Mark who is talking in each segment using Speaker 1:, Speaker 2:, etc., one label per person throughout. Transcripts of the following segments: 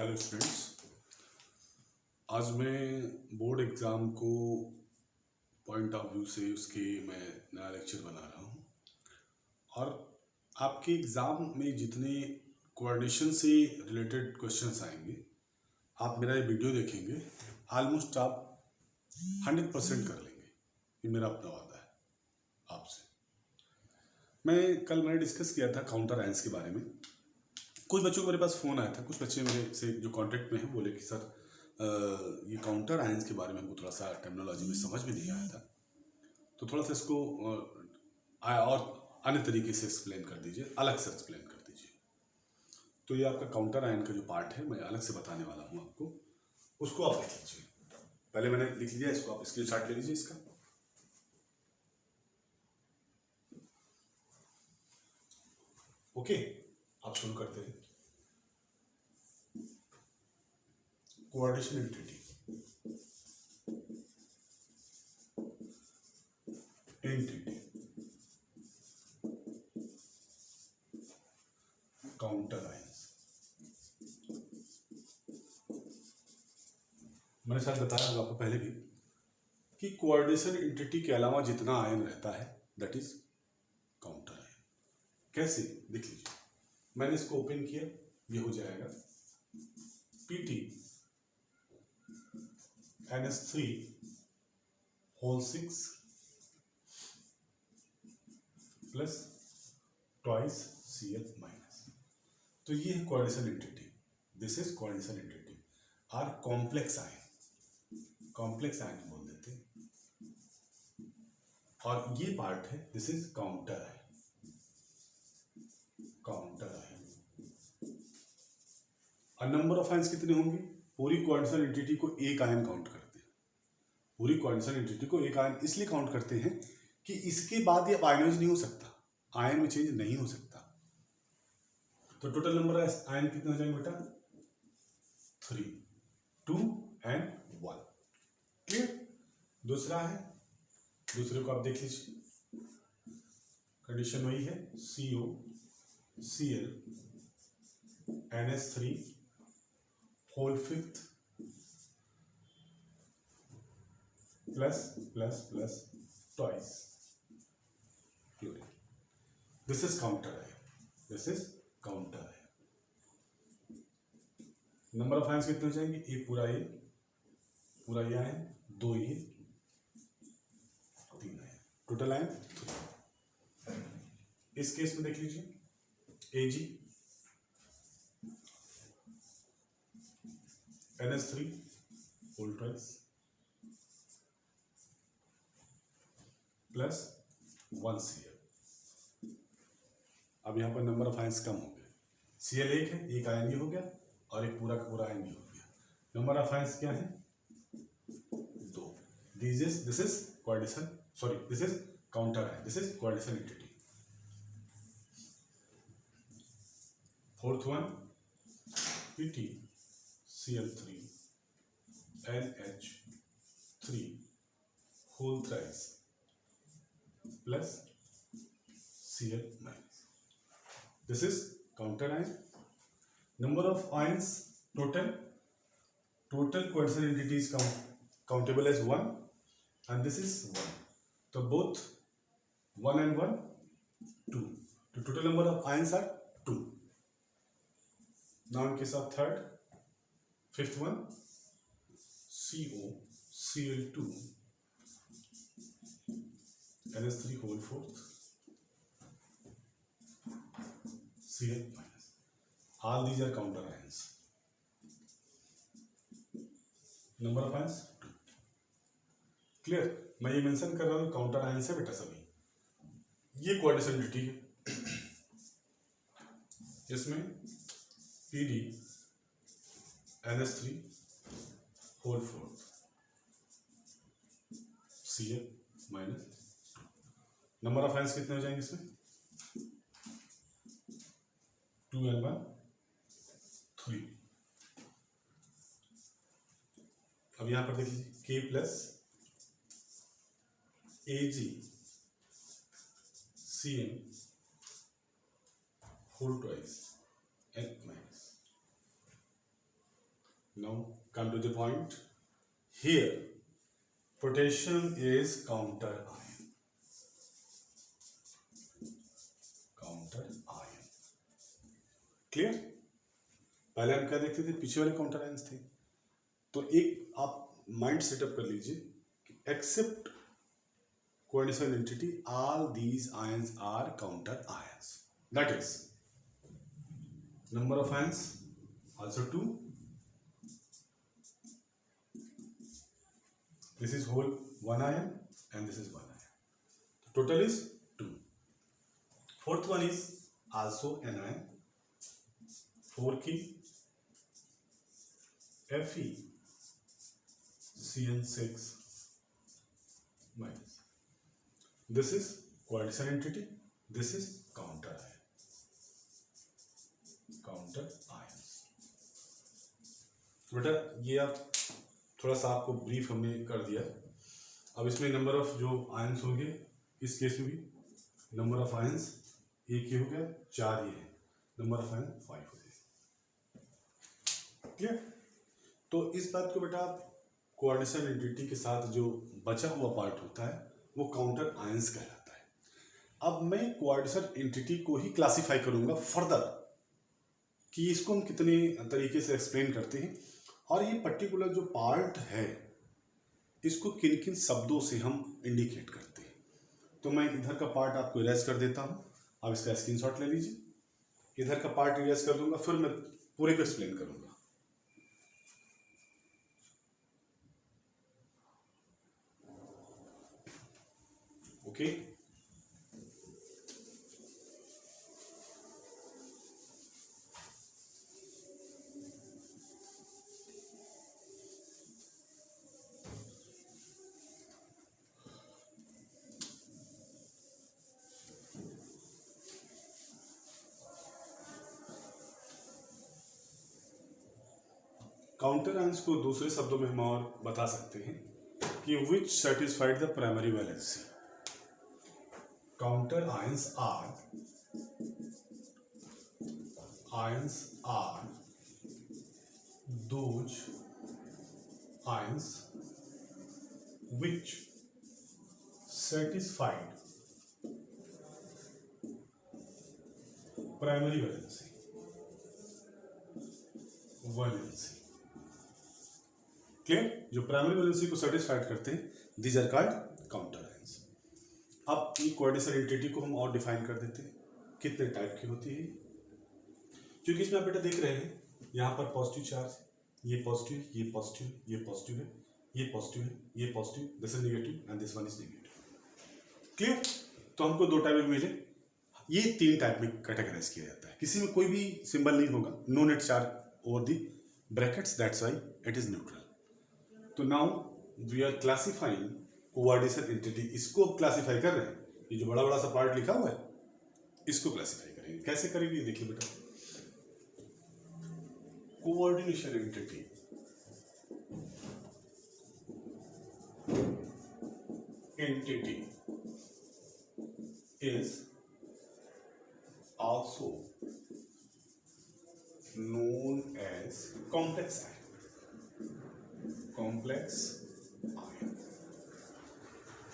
Speaker 1: Hello students, आज मैं board exam को पॉइंट ऑफ व्यू से उसके मैं नया लेक्चर बना रहा हूँ। और आपके एग्ज़ाम में जितने कोऑर्डिनेशन से रिलेटेड क्वेश्चंस आएंगे, आप मेरा ये वीडियो देखेंगे, ऑलमोस्ट आप 100% कर लेंगे। ये मेरा अपना वादा है आपसे। मैंने डिस्कस किया था काउंटर आयंस के बारे में। कुछ बच्चों को मेरे पास फ़ोन आया था, कुछ बच्चे मेरे से जो कांटेक्ट में हैं बोले कि सर ये काउंटर आयंस के बारे में हमको थोड़ा सा टर्मिनोलॉजी में समझ में नहीं आया था, तो थोड़ा सा इसको और अन्य तरीके से एक्सप्लेन कर दीजिए, अलग से एक्सप्लेन कर दीजिए। तो ये आपका काउंटर आयन का जो पार्ट है मैं अलग से बताने वाला हूँ आपको, उसको आप लिख लीजिए। पहले मैंने लिख लिया, इसको आप स्क्रीनशॉट ले लीजिए इसका। ओके, आप शुरू करते हैं। Coordination entity counter ions. मैंने शायद बताया होगा आपको पहले भी कि कोऑर्डिनेशन एंटिटी के अलावा जितना आयन रहता है दैट इज काउंटर आयन। कैसे, देख लीजिए। मैंने इसको ओपन किया, ये हो जाएगा Pt NS3 whole 6 plus twice Cl minus. तो ये है coordination entity, this is coordination entity or complex ion, complex ion बोल देते हैं। और ये पार्ट है, this is counter ion, counter ion. और नंबर ऑफ आयंस कितने होंगे? पूरी कोऑर्डिनेशन एंटिटी को एक आयन काउंट करते हैं। पूरी कोऑर्डिनेशन एंटिटी को एक आयन इसलिए काउंट करते हैं कि इसके बाद ये आयनाइज नहीं हो सकता, आयन में चेंज नहीं हो सकता। तो टोटल नंबर आयन कितने हो जाएंगे बेटा? 3, 2 and 1। क्लियर? दूसरा है, दूसरे को आप देख लीजिए। कंडीशन वही है, CO Cl NS3 whole 5 plus plus plus twice chlorine. This is counter ion, this is counter ion. Number of ions कितने हो जाएंगे? एक पूरा ये आयन, 2 ये, 3 आयन, टोटल आयन 3। इस केस में देख लीजिए, Ag NS3 whole twice plus 1 Cl। अब यहाँ पर नंबर ऑफ आयंस कम हो गए। Cl एक है, एक आयन ये हो गया, और एक पूरा का पूरा आयन ये हो गया। नंबर ऑफ आयंस क्या है? 2। This is coordination, sorry this is counter ion, this is coordination entity. Fourth one Pt Cl3 NH3 whole thrice plus Cl minus. This is counter ion. Number of ions total coordination entity is countable as 1 and this is 1, तो both 1 and 1 2, तो total number of ions are 2। now in case of third, fifth one CO Cl2 NS3 whole 4th Cl minus। all these are counter ions। Number of ions 2। Clear? मैं ये mention कर रहा हूँ counter ions है बेटा सभी। ये coordination entity है, इसमें Pd NS3 whole 4th Cl minus. Number of ions कितने हो जाएंगे इसमें? 2 and 1 3। अब यहां पर देखिए K plus Ag Cm whole twice N minus. Now come to the point. Here, potassium is counter ion. Counter ion. Clear? पहले हम क्या देखते थे, पीछे वाले काउंटर आयंस थे. तो एक आप माइंड सेटअप कर लीजिए कि accept coordination entity, all these ions are counter ions. That is, number of ions also 2. This is whole 1 ion and this is 1 ion. Total is 2. Fourth one is also an ion. 4 key Fe CN6 minus. This is coordination entity. This is counter ion. Counter ions. बेटा ये आप थोड़ा सा आपको brief हमने कर दिया. अब इसमें नंबर ऑफ जो आयंस होंगे इस केस में भी नंबर ऑफ आयंस एक ही हो गया, 4 ये है. नंबर ऑफ आयन 5 हो गए. क्लियर? तो इस बात को बेटा आप कोऑर्डिनेशन एंटिटी के साथ जो बचा हुआ पार्ट होता है वो काउंटर आयंस कहलाता है. अब मैं कोऑर्डिनेशन एंटिटी को ही क्लासिफाई करूंगा फर्दर कि इसको हम कितने तरीके से एक्सप्लेन करते हैं और ये पर्टिकुलर जो पार्ट है इसको किन किन शब्दों से हम इंडिकेट करते हैं. तो मैं इधर का पार्ट आपको इरेज कर देता हूँ. आप इसका स्क्रीनशॉट ले लीजिए. इधर का पार्ट इरेज कर दूंगा, फिर मैं पूरे को एक्सप्लेन करूंगा. ओके काउंटर आयंस को दूसरे शब्दों में हम और बता सकते हैं कि which satisfied the primary valency. Counter ions are those ions which satisfied primary valency. Clear? जो प्राइमरी वैलेंसी को सेटिस्फाइड करते हैं these are called counter ions. अब ये कोऑर्डिनेशन एंटिटी को हम और डिफाइन कर देते हैं. कितने टाइप की होती है? क्योंकि इसमें आप बेटा देख रहे हैं यहाँ पर पॉजिटिव चार्ज, ये पॉजिटिव, ये पॉजिटिव, ये पॉजिटिव है, ये पॉजिटिव है, ये positive, this is negative and this one is negative. Clear? तो हमको 2 टाइप में मिले. ये 3 टाइप में कैटेगराइज किया जाता है. किसी में कोई भी सिंबल नहीं होगा, no net charge over the brackets, that's why it is neutral. तो now we are classifying coordination entity. इसको क्लासिफाई कर रहे हैं. ये जो बड़ा बड़ा सा पार्ट लिखा हुआ है इसको क्लासिफाई करेंगे. कैसे करेंगे ये देखिए बेटा. Coordination entity is also known as complex ion. Complex ion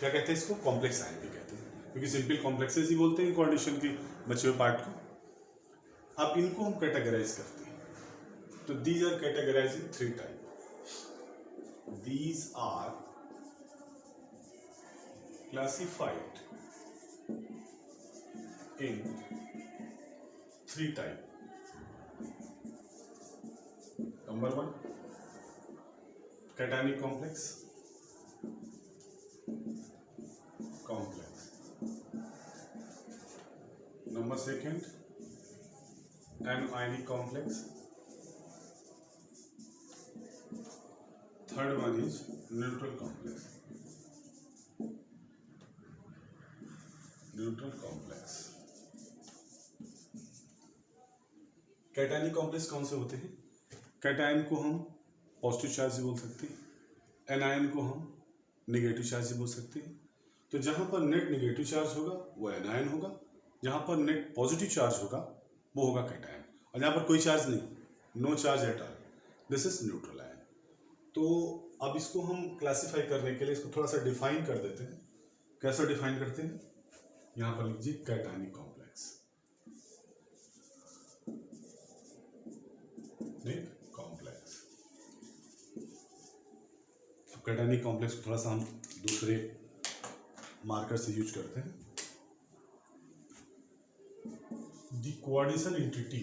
Speaker 1: क्या कहते हैं इसको? कॉम्प्लेक्स आयन भी कहते हैं, क्योंकि सिंपल कॉम्प्लेक्सेस ही बोलते हैं कोऑर्डिनेशन के बचे हुए पार्ट को. अब इनको हम कैटेगराइज करते हैं. तो these are categorize in 3 type. These are classified in 3 type. Number 1, cationic complex. Number 2, anionic complex. Third one is neutral complex. Cationic complex कौन से होते हैं? कैटायन को हम पॉजिटिव चार्ज से बोल सकते हैं, एनायन को हम नेगेटिव चार्ज से बोल सकते हैं. तो जहाँ पर नेट नेगेटिव चार्ज होगा वो एनायन होगा, जहाँ पर नेट पॉजिटिव चार्ज होगा वो होगा कैटायन, और जहाँ पर कोई चार्ज नहीं, no charge at all, this is neutral ion. तो अब इसको हम क्लासिफाई करने के लिए इसको थोड़ा सा डिफाइन कर देते हैं। कैसे डिफाइन करते हैं, यहां पर लीजिए कैटायनिक कॉम्प्लेक्स, कॉम्प्लेक्स। अब कैटायनिक कॉम्प्लेक्स को थोड़ा सा हम दूसरे मार्कर से यूज करते हैं। The coordination entity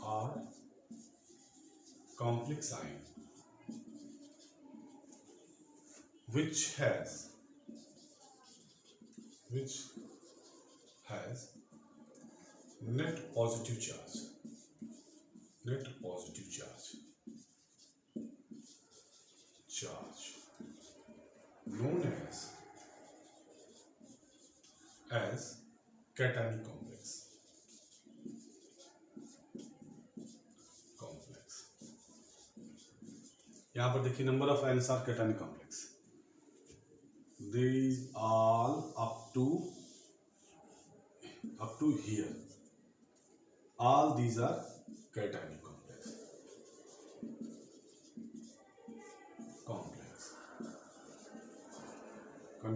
Speaker 1: are complex ion which has net positive charge known as cationic complex। यहां पर देखिए number of ions are cationic complex, these all up to here, all these are cationic complex।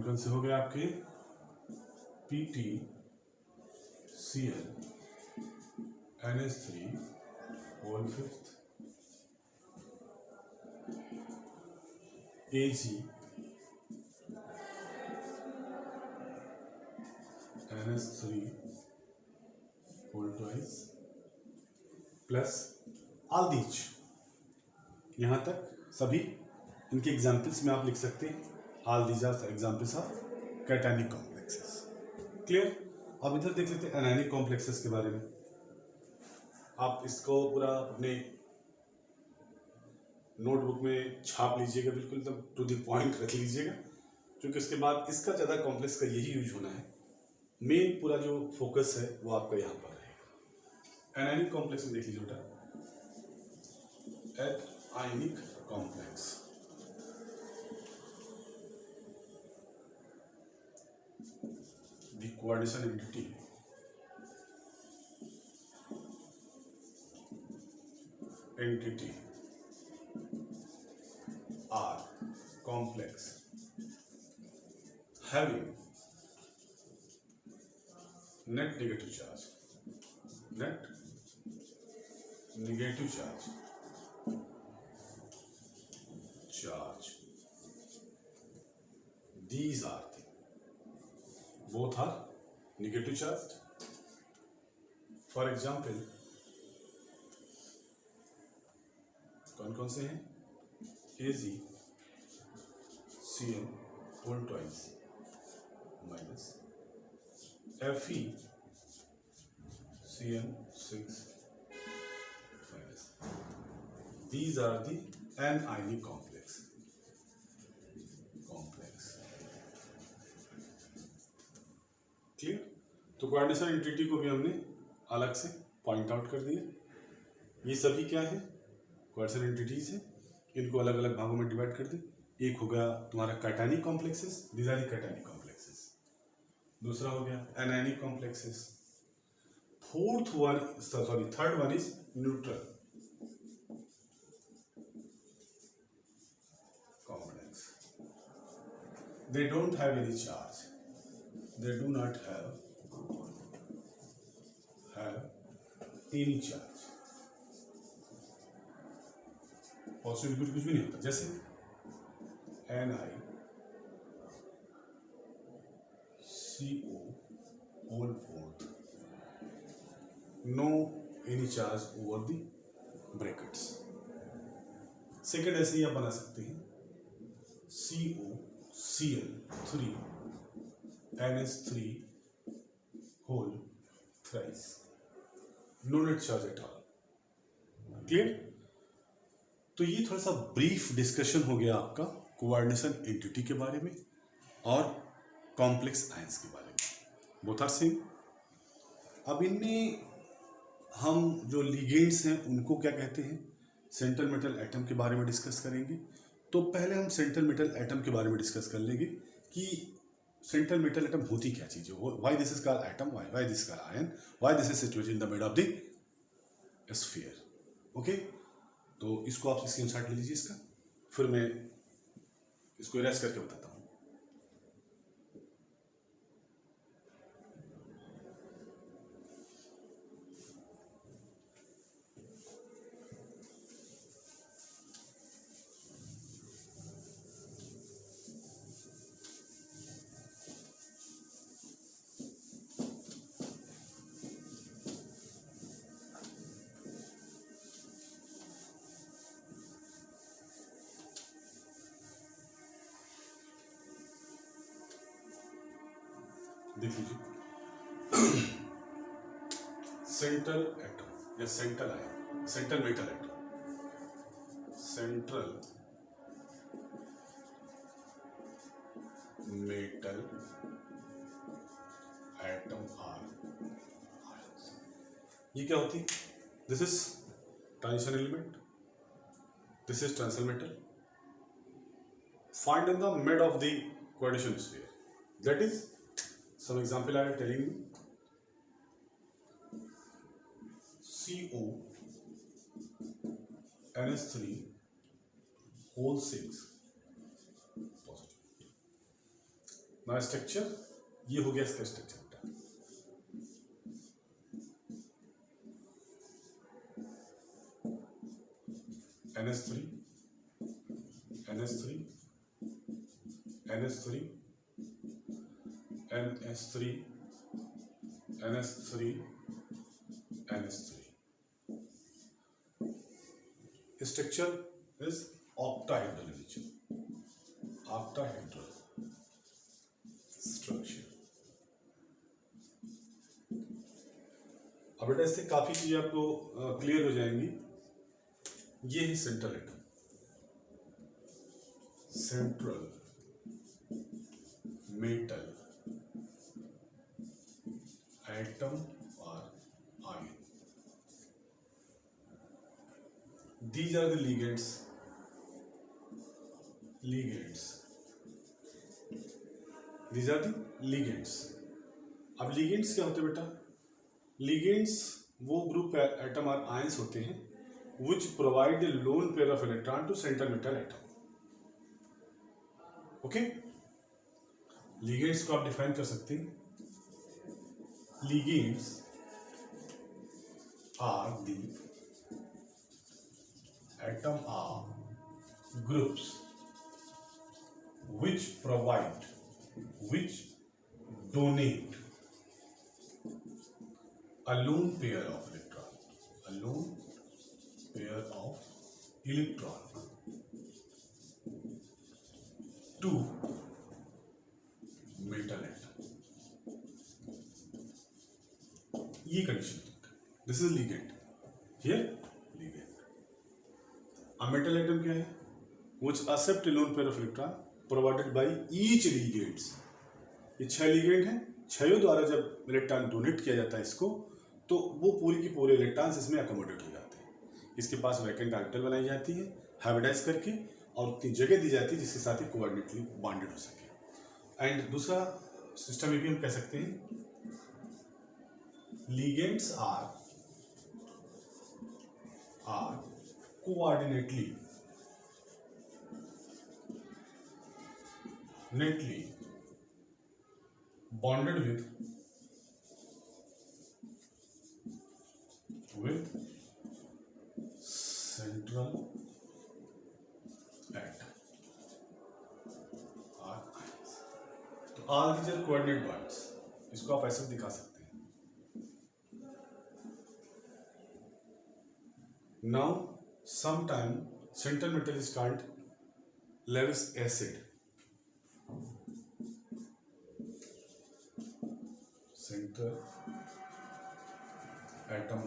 Speaker 1: कौन से हो गए आपके, PtCl NH3 whole fifth, Ag NH3 whole twice plus all these। यहाँ तक सभी इनके एग्जाम्पल्स में आप लिख सकते हैं, all these are examples of cationic complexes। Clear. अब इधर देख लेते हैं एनायनिक कॉम्प्लेक्सेस के बारे में। आप इसको पूरा अपने नोटबुक में छाप लीजिएगा, बिल्कुल एकदम टू द पॉइंट रख लीजिएगा, क्योंकि उसके बाद इसका ज़्यादा कॉम्प्लेक्स का यही यूज होना है। मेन पूरा जो फोकस है वो आपका यहाँ पर रहेगा। एनायनिक कॉम्प्लेक्स में देख लीजिए बेटा, anionic complex the coordination entity are complex having net negative charge these are both are negative charged। for example कौन से हैं, AgCl whole twice minus FeCl6 minus, these are the anionic complex। Clear. तो coordination entity को भी हमने अलग से point out कर दिया। ये सभी क्या है, कोऑर्डिनेशन एंटिटीज है, इनको अलग अलग भागों में डिवाइड कर दी। एक हो गया तुम्हारा cationic complexes, these are the cationic complexes. दूसरा हो गया anionic complexes. Third one is neutral complex. They don't have any charge, they do not have any charge, possibility कुछ भी नहीं होता। जैसे NiCO whole fourth, no any charge over the brackets। Second ऐसे ही आप बना सकते हैं, COCl3 NH3 whole thrice, no net charge at all। Clear. तो ये थोड़ा सा ब्रीफ डिस्कशन हो गया आपका कोऑर्डिनेशन एंटिटी के बारे में और कॉम्प्लेक्स आयंस के बारे में, बोथ आर सेम। अब इनमें हम जो लिगेंड्स हैं उनको क्या कहते हैं, सेंट्रल मेटल एटम के बारे में डिस्कस करेंगे। तो पहले हम सेंट्रल मेटल एटम के बारे में डिस्कस कर लेंगे कि सेंट्रल मेटल एटम होती क्या चीज है, why this is called atom, why this called ion, why this is situated in the mid of the sphere. Okay, तो इसको आप स्क्रीनशॉट ले लीजिए इसका, फिर मैं इसको इरेज करके बताता हूँ। देख लीजिए, सेंट्रल एटम या central ion, central metal atom, central metal atom are, ये क्या होती है, this is transition element, this is transition metal, find in the mid of the coordination sphere, that is some example I am telling you, CO NH3 whole 6 positive। now structure, ये हो गया इसका structure बेटा, NH3 NH3 NH3 NH3 NH3 NH3, structure is octahedral nature, octahedral structure। अब बेटा इससे काफी चीजें आपको क्लियर हो जाएंगी। ये है central atom, central metal atom or ion, these are the ligands, these are the ligands। अब ligands क्या होते हैं बेटा, ligands वो ग्रुप एटम और आयंस होते हैं which provide a lone pair of electron to central metal atom। Okay, ligands को आप डिफाइन कर सकते हैं, ligands are the atom or groups which provide, which donate a lone pair of electron, a lone pair of electron to metal atom। ये condition, this is ligand, here ligand. अब metal atom क्या है, which accept lone pair of electron provided by each ligands. ये 6 ligand हैं, 6 द्वारा जब electron donate किया जाता है इसको, तो वो पूरी की पूरे इलेक्ट्रॉन्स इसमें अकोमोडेट हो जाते हैं। इसके पास वैकेंट ऑर्बिटल बनाई जाती है हाइब्रिडाइज करके, और उतनी जगह दी जाती है जिसके साथ ही कोऑर्डिनेटली बॉन्डेड हो सके। एंड दूसरा सिस्टम ये भी हम कह सकते हैं, ligands are coordinately netly bonded with central atom or ions। तो all these are coordinate bonds, इसको आप ऐसे दिखा सकते हैं। Now, sometime central metal is called Lewis acid, central atom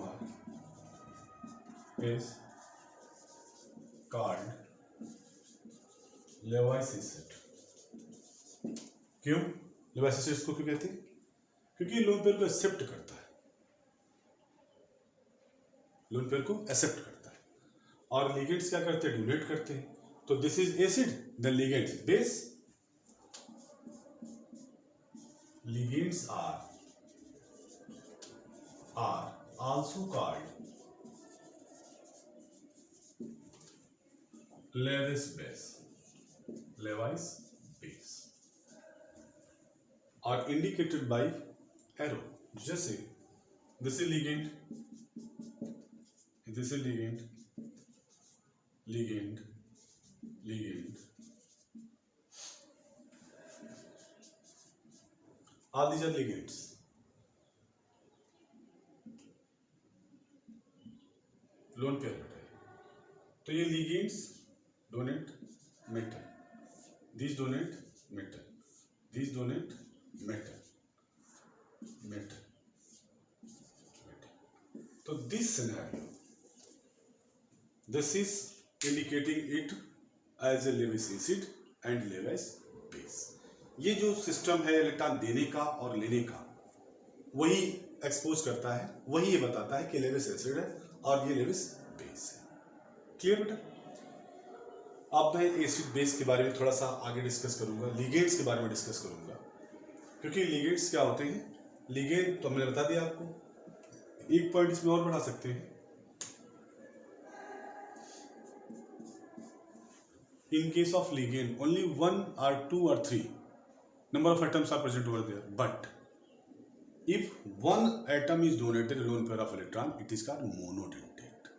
Speaker 1: is called Lewis acid। क्यों Lewis acid इसको क्यों कहते हैं, क्योंकि लोन पेयर को एक्सेप्ट करता है, लोन पेयर को एक्सेप्ट करता है, और लिगेंड्स क्या करते हैं, डोनेट करते हैं। तो this is acid, the ligand is base, ligands are also called Lewis base are indicated by arrow. जैसे this is ligand, this is ligand, ligand, ligand. All these are ligands. Lone pair है तो ये ligands donate metal, these donate metal, these donate metal, metal. So this scenario, this is indicating it as a Lewis acid and Lewis base. ये जो system है electron देने का और लेने का वही एक्सपोज करता है, वही ये बताता है कि लेविस एसिड है और ये लेविस बेस है। क्लियर बेटा? अब मैं एसिड बेस के बारे में थोड़ा सा आगे डिस्कस करूंगा, लिगेंड्स के बारे में डिस्कस करूंगा, क्योंकि लिगेंड्स क्या होते हैं। लिगेंड तो मैंने बता दिया आपको, एक पॉइंट इसमें और बढ़ा सकते हैं। In case of ligand, only 1 or 2 or 3 number of atoms are present over there. But if one atom is donated a lone pair of electron, it is called monodentate.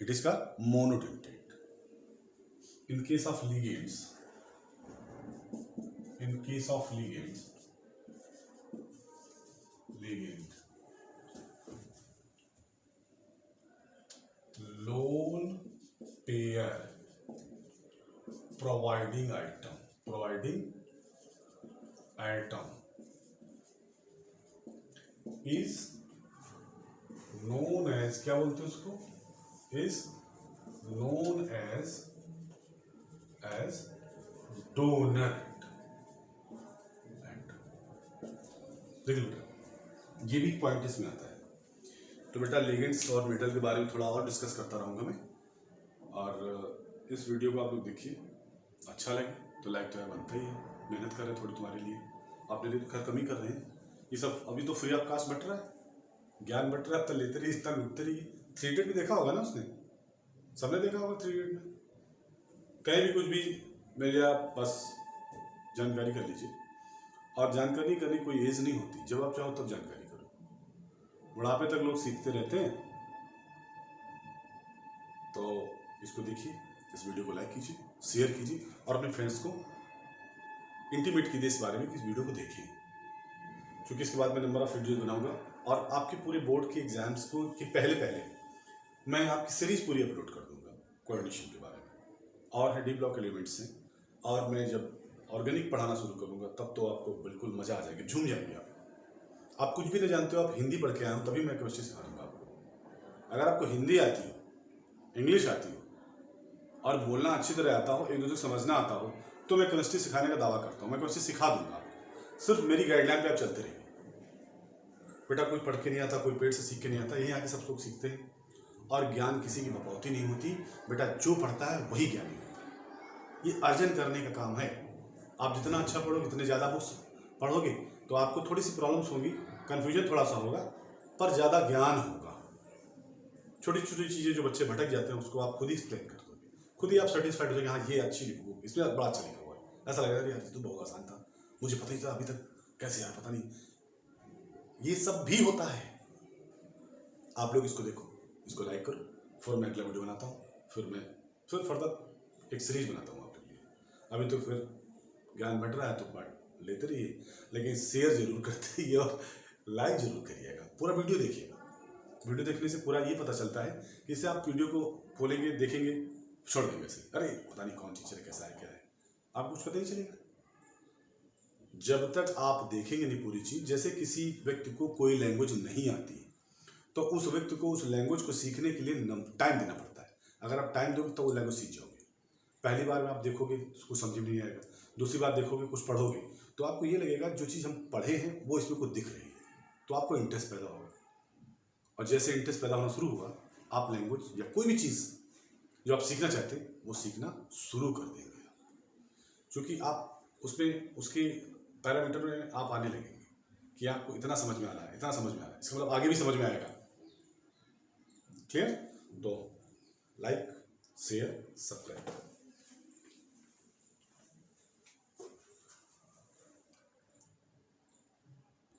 Speaker 1: It is called monodentate. In case of ligands, ligand, lone pair providing atom is known as, क्या बोलते हैं उसको, is known as donor atom. देख लो ये भी point इसमें आता है। तो बेटा लिगेंड्स और मेटल के बारे में थोड़ा और डिस्कस करता रहूंगा मैं, और इस वीडियो को आप लोग देखिए, अच्छा लगे तो लाइक तो बनता ही है, मेहनत कर रहे हैं थोड़ी तुम्हारे लिए, अपने लिए तो खैर कमी कर रहे हैं। ये सब अभी तो फ्री ऑफ कास्ट बट रहा है, ज्ञान बट रहा है, तो लेते रहिए, इतना लूटते रहिए। 3 इडियट भी देखा होगा ना उसने, सबने देखा होगा 3 इडियट में। कहीं भी कुछ भी मिल जाए आप बस जानकारी कर लीजिए, और जानकारी करने की कोई एज नहीं होती, जब आप चाहो तब जानकारी करो। बुढ़ापे तक लोग सीखते रहते हैं। तो इसको देखिए, इस वीडियो को लाइक कीजिए, शेयर कीजिए और अपने फ्रेंड्स को इंटीमेट कीजिए इस बारे में कि इस वीडियो को देखिए, क्योंकि इसके बाद मैं नंबर ऑफ वीडियो बनाऊंगा और आपके पूरे बोर्ड के एग्जाम्स को के पहले मैं आपकी सीरीज पूरी अपलोड कर दूंगा कोऑर्डिनेशन के बारे में, और है डी ब्लॉक एलिमेंट्स से। और मैं जब ऑर्गेनिक पढ़ाना शुरू करूंगा तब तो आपको बिल्कुल मजा आ जाएगी, झूम जाएंगे आप कुछ भी नहीं जानते हो, आप हिंदी पढ़ के आए हो तभी मैं केमिस्ट्री सिखा दूंगा आपको। अगर आपको हिंदी आती हो, इंग्लिश आती हो और बोलना अच्छी तरह आता हो, एक दूसरे को समझना आता हो, तो मैं केमिस्ट्री सिखाने का दावा करता हूँ। मैं केमिस्ट्री सिखा दूंगा आपको, सिर्फ मेरी गाइडलाइन पे आप चलते रहिए। बेटा कोई पढ़ के नहीं आता, कोई पेट से सीख के नहीं आता, यहीं आके सब लोग सीखते हैं। और ज्ञान किसी की बपौती नहीं होती बेटा, जो पढ़ता है वही ज्ञानी होता है। ये अर्जन करने का काम है। आप जितना अच्छा पढ़ोगे, जितने ज़्यादा बुक्स पढ़ोगे तो आपको थोड़ी सी प्रॉब्लम्स होगी, कन्फ्यूजन थोड़ा सा होगा, पर ज़्यादा ज्ञान होगा। छोटी छोटी चीज़ें जो बच्चे भटक जाते हैं उसको आप खुद ही एक्सप्लेन कर दोगे, खुद ही आप सेटिस्फाइड हो जाएंगे, हाँ ये अच्छी लिखो, इसमें बड़ा अच्छा लिखा हुआ है, ऐसा लगेगा यार ये तो बहुत आसान था, मुझे पता ही था अभी तक, कैसे यार पता नहीं। ये सब भी होता है। आप लोग इसको देखो, इसको लाइक करो, फिर मैं अगला वीडियो बनाता हूँ, फिर फर्दर एक सीरीज बनाता हूँ आपके लिए। अभी तो फिर ज्ञान बढ़ रहा है तो बात लेते रहिए, लेकिन शेयर जरूर करते रहिए और लाइक जरूर करिएगा, पूरा वीडियो देखिएगा। वीडियो देखने से पूरा ये पता चलता है कि इससे आप वीडियो को खोलेंगे, देखेंगे, छोड़ देंगे ऐसे, अरे पता नहीं कौन चीज़ है, कैसा है, क्या है, आपको कुछ पता नहीं चलेगा। जब तक आप देखेंगे नहीं पूरी चीज़, जैसे किसी व्यक्ति को कोई लैंग्वेज नहीं आती तो उस व्यक्ति को उस लैंग्वेज को सीखने के लिए टाइम देना पड़ता है। अगर आप टाइम दोगे तो वो लैंग्वेज सीख जाओगे। पहली बार में आप देखोगे कुछ समझ में नहीं आएगा, दूसरी बार देखोगे कुछ पढ़ोगे तो आपको ये लगेगा जो चीज़ हम पढ़े हैं वो इसमें कुछ दिख रही है, तो आपको इंटरेस्ट पैदा होगा। और जैसे इंटरेस्ट पैदा होना शुरू हुआ, आप लैंग्वेज या कोई भी चीज़ जो आप सीखना चाहते हैं वो सीखना शुरू कर देंगे, क्योंकि आप उसमें उसके पैरामीटर में आप आने लगेंगे कि आपको इतना समझ में आ रहा है, इतना समझ में आ रहा है, इसका मतलब आगे भी समझ में आएगा। क्लियर? तो लाइक, शेयर, सब्सक्राइब।